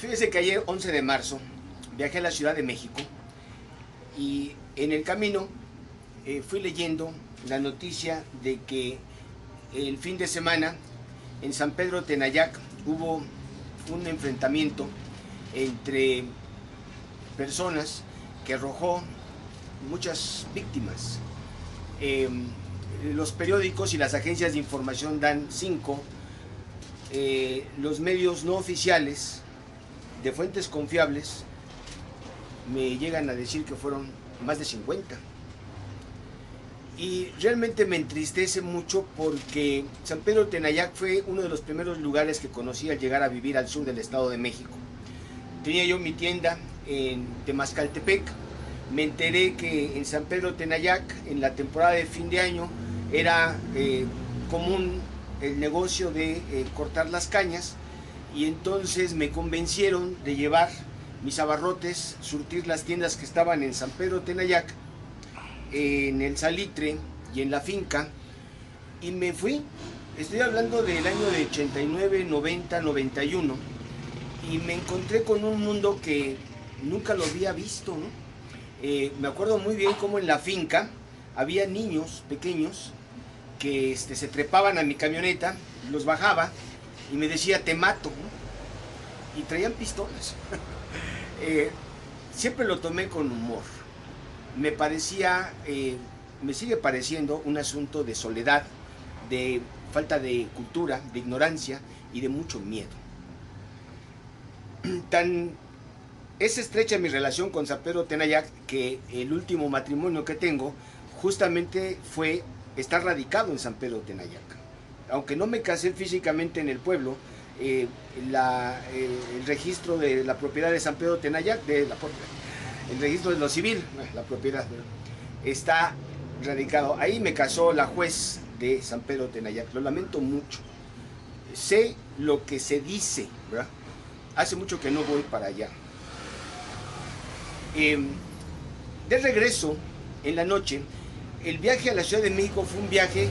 Fíjese que ayer, 11 de marzo, viajé a la Ciudad de México y en el camino fui leyendo la noticia de que el fin de semana en San Pedro Tenayac hubo un enfrentamiento entre personas que arrojó muchas víctimas. Los periódicos y las agencias de información dan 5, los medios no oficiales de fuentes confiables me llegan a decir que fueron más de 50. Y realmente me entristece mucho porque San Pedro Tenayac fue uno de los primeros lugares que conocí al llegar a vivir al sur del Estado de México. Tenía yo mi tienda en Temascaltepec. Me enteré que en San Pedro Tenayac, en la temporada de fin de año, era común el negocio de cortar las cañas, y entonces me convencieron de llevar mis abarrotes, surtir las tiendas que estaban en San Pedro Tenayac, en el Salitre y en la finca, y me fui. Estoy hablando del año de 89, 90, 91, y me encontré con un mundo que nunca lo había visto, ¿no? Me acuerdo muy bien cómo en la finca había niños pequeños que se trepaban a mi camioneta, los bajaba y me decía, te mato, ¿no? Y traían pistolas. Siempre lo tomé con humor. Me parecía, me sigue pareciendo un asunto de soledad, de falta de cultura, de ignorancia y de mucho miedo. Es estrecha mi relación con San Pedro Tenayac que el último matrimonio que tengo justamente fue estar radicado en San Pedro Tenayac. Aunque no me casé físicamente en el pueblo, el registro de la propiedad de San Pedro Tenayac, el registro de lo civil, la propiedad, está radicado. Ahí me casó la juez de San Pedro Tenayac. Lo lamento mucho. Sé lo que se dice, ¿verdad? Hace mucho que no voy para allá. De regreso, en la noche, el viaje a la Ciudad de México fue un viaje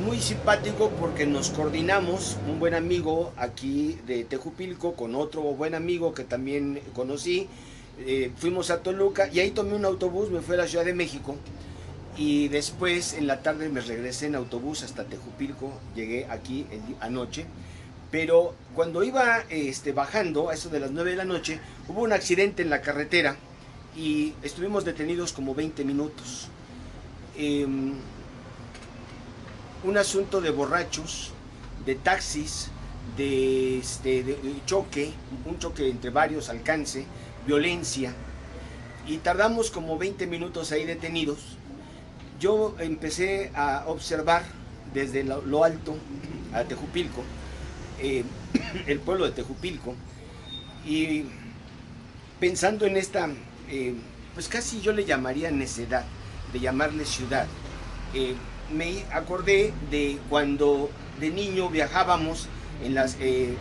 muy simpático porque nos coordinamos, un buen amigo aquí de Tejupilco con otro buen amigo que también conocí, fuimos a Toluca y ahí tomé un autobús, me fui a la Ciudad de México y después en la tarde me regresé en autobús hasta Tejupilco, llegué aquí anoche, pero cuando iba bajando a eso de las 9 de la noche hubo un accidente en la carretera y estuvimos detenidos como 20 minutos. Un asunto de borrachos, de taxis, de choque, un choque entre varios, alcance, violencia, y tardamos como 20 minutos ahí detenidos. Yo empecé a observar desde lo alto a Tejupilco, el pueblo de Tejupilco, y pensando en esta, pues casi yo le llamaría necedad de llamarle ciudad, me acordé de cuando de niño viajábamos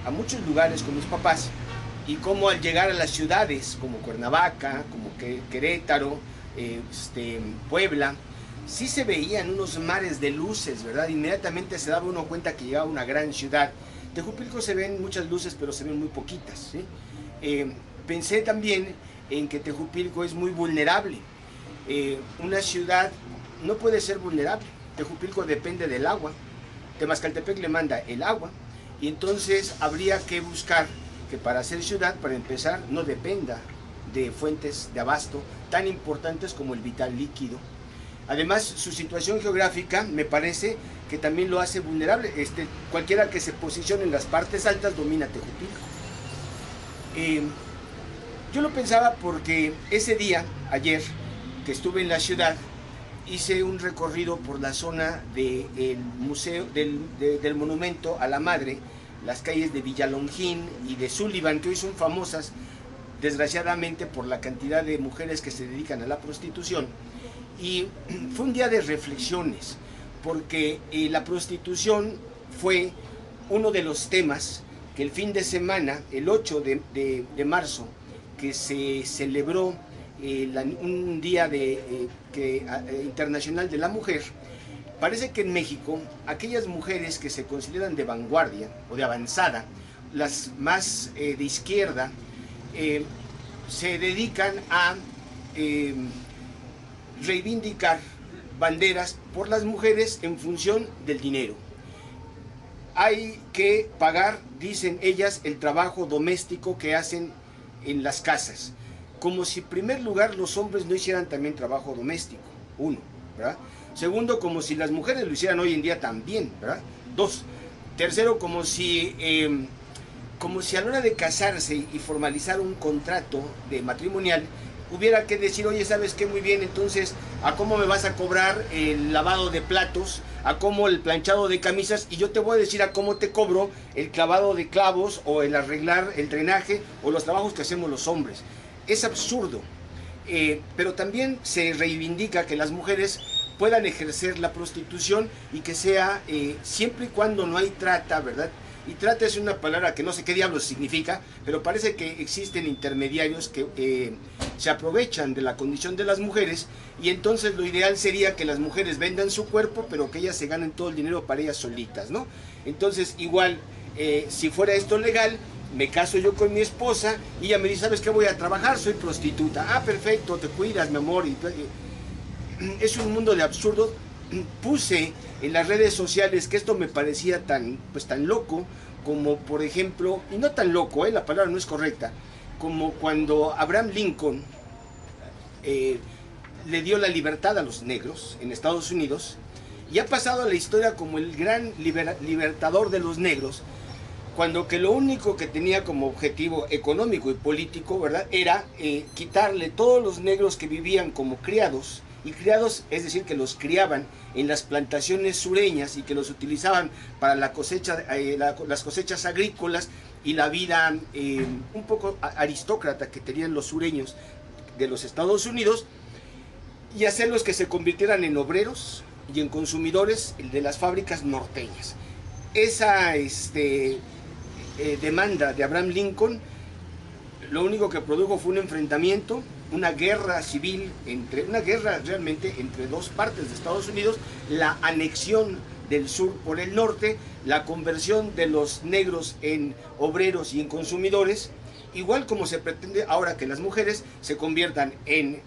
a muchos lugares con mis papás y cómo al llegar a las ciudades como Cuernavaca, como Querétaro, Puebla, sí se veían unos mares de luces, ¿verdad? Inmediatamente se daba uno cuenta que llegaba a una gran ciudad. Tejupilco se ven muchas luces, pero se ven muy poquitas, ¿sí? Pensé también en que Tejupilco es muy vulnerable. Una ciudad no puede ser vulnerable. Tejupilco depende del agua. Temascaltepec le manda el agua. Y entonces habría que buscar que para ser ciudad, para empezar, no dependa de fuentes de abasto tan importantes como el vital líquido. Además, su situación geográfica me parece que también lo hace vulnerable. Cualquiera que se posicione en las partes altas domina Tejupilco. Yo lo pensaba porque ese día, ayer, que estuve en la ciudad, hice un recorrido por la zona del museo, del monumento a la madre, las calles de Villalongín y de Sullivan, que hoy son famosas, desgraciadamente, por la cantidad de mujeres que se dedican a la prostitución. Y fue un día de reflexiones, porque la prostitución fue uno de los temas que el fin de semana, el 8 de marzo, que se celebró un día internacional de la mujer, parece que en México aquellas mujeres que se consideran de vanguardia o de avanzada, las más de izquierda, se dedican a reivindicar banderas por las mujeres en función del dinero. Hay que pagar, dicen ellas, el trabajo doméstico que hacen en las casas, como si en primer lugar los hombres no hicieran también trabajo doméstico, uno, ¿verdad? Segundo, como si las mujeres lo hicieran hoy en día también, ¿verdad? Dos. Tercero, como si a la hora de casarse y formalizar un contrato de matrimonial, hubiera que decir, oye, ¿sabes qué? Muy bien, entonces, ¿a cómo me vas a cobrar el lavado de platos? ¿A cómo el planchado de camisas? Y yo te voy a decir a cómo te cobro el clavado de clavos o el arreglar el drenaje o los trabajos que hacemos los hombres. Es absurdo. Pero también se reivindica que las mujeres puedan ejercer la prostitución y que sea siempre y cuando no hay trata, ¿verdad? Y trata es una palabra que no sé qué diablos significa, pero parece que existen intermediarios que se aprovechan de la condición de las mujeres, y entonces lo ideal sería que las mujeres vendan su cuerpo, pero que ellas se ganen todo el dinero para ellas solitas, ¿no? Entonces, igual, si fuera esto legal, me caso yo con mi esposa y ella me dice, ¿sabes qué? Voy a trabajar, soy prostituta. Ah, perfecto, te cuidas, mi amor. Es un mundo de absurdo. Puse en las redes sociales que esto me parecía tan loco, como por ejemplo, y no tan loco, la palabra no es correcta, como cuando Abraham Lincoln le dio la libertad a los negros en Estados Unidos, y ha pasado a la historia como el gran libertador de los negros, cuando que lo único que tenía como objetivo económico y político, ¿verdad?, era quitarle todos los negros que vivían como criados, y criados, es decir, que los criaban en las plantaciones sureñas y que los utilizaban para la cosecha, las cosechas agrícolas y la vida un poco aristócrata que tenían los sureños de los Estados Unidos, y hacerlos que se convirtieran en obreros y en consumidores de las fábricas norteñas. Esa demanda de Abraham Lincoln lo único que produjo fue un enfrentamiento, una guerra civil, una guerra realmente entre dos partes de Estados Unidos, la anexión del sur por el norte, la conversión de los negros en obreros y en consumidores, igual como se pretende ahora que las mujeres se conviertan en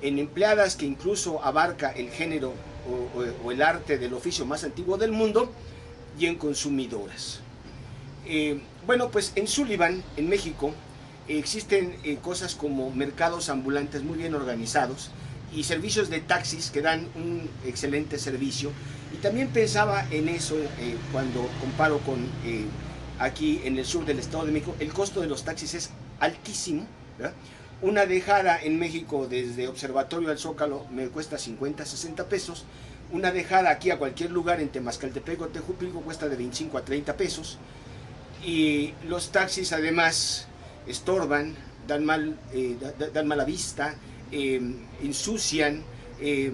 empleadas, que incluso abarca el género o el arte del oficio más antiguo del mundo, y en consumidoras. Bueno, pues en Sullivan, en México, existen cosas como mercados ambulantes muy bien organizados y servicios de taxis que dan un excelente servicio. Y también pensaba en eso cuando comparo con aquí en el sur del Estado de México. El costo de los taxis es altísimo, ¿verdad? Una dejada en México desde Observatorio al Zócalo me cuesta 50, 60 pesos. Una dejada aquí a cualquier lugar en Temascaltepec o Tejupilco cuesta de 25 a 30 pesos. Y los taxis además estorban, dan mala vista, ensucian, y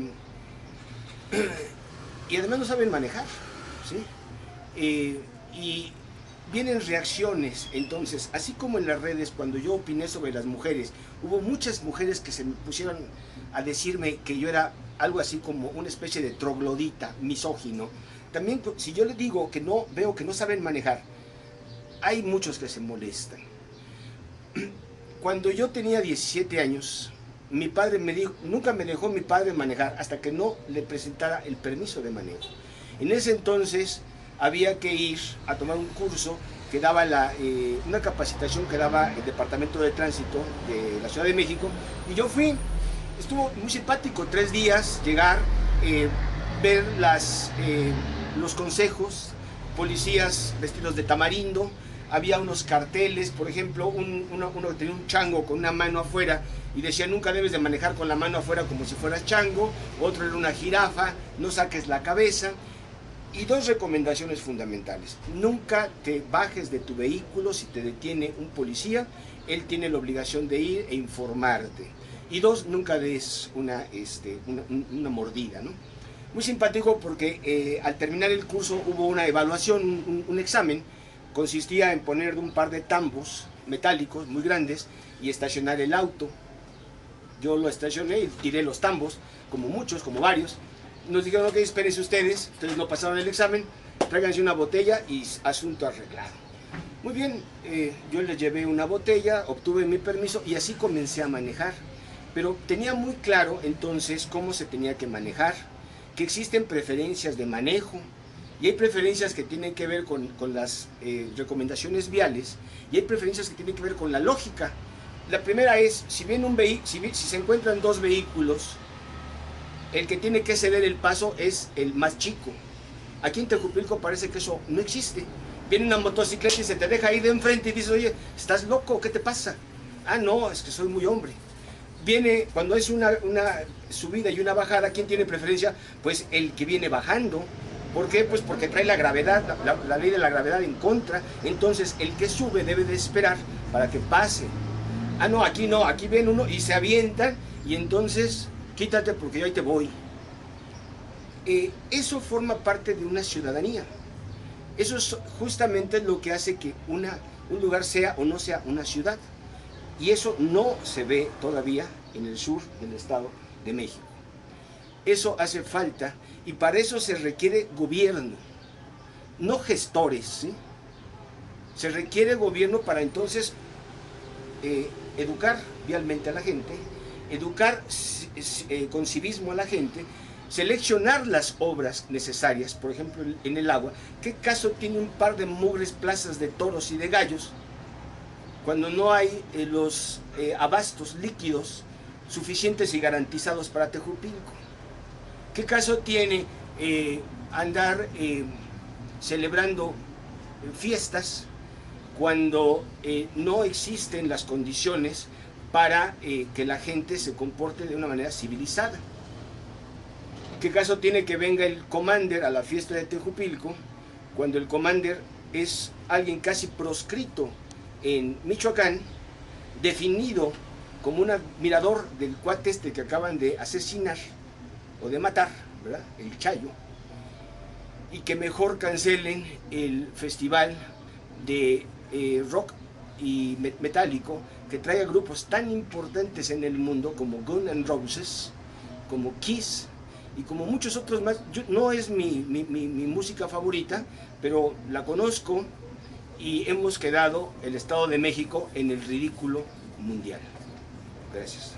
además no saben manejar, ¿sí? Y vienen reacciones. Entonces, así como en las redes, cuando yo opiné sobre las mujeres, hubo muchas mujeres que se me pusieron a decirme que yo era algo así como una especie de troglodita, misógino. También, si yo les digo que no, veo que no saben manejar, hay muchos que se molestan. Cuando yo tenía 17 años, mi padre me dijo, nunca me dejó mi padre manejar hasta que no le presentara el permiso de manejo. En ese entonces había que ir a tomar un curso que daba una capacitación que daba el Departamento de Tránsito de la Ciudad de México, y yo fui. Estuvo muy simpático, 3 días, llegar, ver los consejos, policías vestidos de tamarindo. Había unos carteles, por ejemplo, uno que tenía un chango con una mano afuera y decía, nunca debes de manejar con la mano afuera como si fueras chango. Otro era una jirafa, no saques la cabeza. Y 2 recomendaciones fundamentales: nunca te bajes de tu vehículo si te detiene un policía, él tiene la obligación de ir e informarte. Y 2, nunca des una mordida, ¿no? Muy simpático porque al terminar el curso hubo una evaluación, un examen. Consistía en poner un par de tambos metálicos muy grandes y estacionar el auto. Yo lo estacioné y tiré los tambos, como muchos, como varios. Nos dijeron, ok, espérense ustedes no pasaron el examen, tráiganse una botella y asunto arreglado. Muy bien, yo le llevé una botella, obtuve mi permiso y así comencé a manejar. Pero tenía muy claro entonces cómo se tenía que manejar, que existen preferencias de manejo y hay preferencias que tienen que ver con las recomendaciones viales y hay preferencias que tienen que ver con la lógica. La primera es, si se encuentran dos vehículos, el que tiene que ceder el paso es el más chico. Aquí en Tejupilco parece que eso no existe. Viene una motocicleta y se te deja ir de enfrente y dices, oye, ¿estás loco? ¿Qué te pasa? Ah, no, es que soy muy hombre. Viene, cuando es una subida y una bajada, ¿quién tiene preferencia? Pues el que viene bajando. ¿Por qué? Pues porque trae la gravedad, la ley de la gravedad en contra. Entonces el que sube debe de esperar para que pase. Ah, no, aquí viene uno y se avientan y entonces quítate porque yo ahí te voy. Eso forma parte de una ciudadanía. Eso es justamente lo que hace que un lugar sea o no sea una ciudad. Y eso no se ve todavía en el sur del Estado de México. Eso hace falta y para eso se requiere gobierno, no gestores, ¿sí? Se requiere gobierno para entonces educar vialmente a la gente, educar con civismo a la gente, seleccionar las obras necesarias, por ejemplo en el agua. ¿Qué caso tiene un par de mugres plazas de toros y de gallos cuando no hay los abastos líquidos suficientes y garantizados para Tejupilco? ¿Qué caso tiene andar celebrando fiestas cuando no existen las condiciones para que la gente se comporte de una manera civilizada? ¿Qué caso tiene que venga el Commander a la fiesta de Tejupilco cuando el Commander es alguien casi proscrito en Michoacán, definido como un admirador del cuate este que acaban de asesinar o de matar, ¿verdad? El Chayo, y que mejor cancelen el festival de rock y metálico que trae a grupos tan importantes en el mundo como Guns N' Roses, como Kiss y como muchos otros más? No es mi música favorita, pero la conozco y hemos quedado el Estado de México en el ridículo mundial. Gracias.